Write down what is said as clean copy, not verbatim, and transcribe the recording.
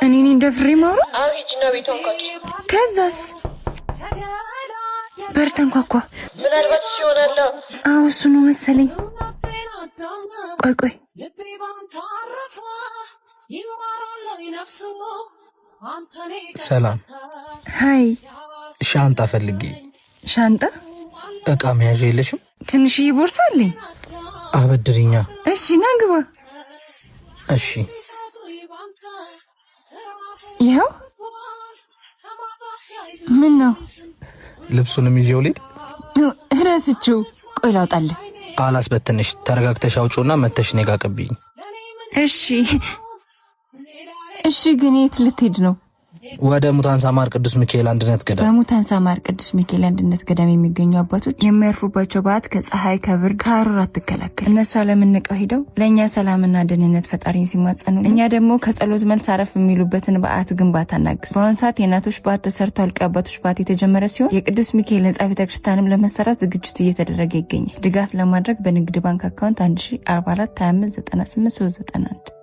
እኔን እንደፍሬ ማውራ አዊጅና ቤቷን ካቂ ከዛስ በርተንኳኳ ምናልባት ሲሆናላ እሱ ነው መሰለኝ። ቆይ ሰላም ሃይ ሻንጣ ፈልጌ ሻንጣ እቃ መያዣ የለሽም? ትንሽዬ ቦርሳ አለኝ። አበድሪኛ። እሺ ና ግባ። እሺ ይኸው። ምን ነው ልብሱንም ይዤው ልሂድ? ረስቼው። ቆይ ላውጣልህ። አላስበትንሽ። ተረጋግተሽ አውጪውና መተሽ እኔ ጋር ቀብይኝ። እሺ ግን የት ልትሄድ ነው? ወደ ሙታን ሳማር ቅዱስ ሚካኤል አንድነት ገዳም። በሙታን ሳማር ቅዱስ ሚካኤል አንድነት ገዳም የሚገኙ አባቶች የሚያርፉባቸው በዓት ከፀሐይ ከብርድ ከሐሩር አትከላከል። እነሱ ዓለምን ንቀው ሄደው ለእኛ ሰላምና ደህንነት ፈጣሪን ሲማጸኑ፣ እኛ ደግሞ ከጸሎት መልስ አረፍ የሚሉበትን በዓት ግንባታ እናግዝ። በአሁኑ ሰዓት የእናቶች በዓት ተሰርቶ አልቆ የአባቶች በዓት የተጀመረ ሲሆን የቅዱስ ሚካኤል ህንጻ ቤተክርስቲያንም ለመሰራት ዝግጅቱ እየተደረገ ይገኛል። ድጋፍ ለማድረግ በንግድ ባንክ አካውንት 1044 2598 391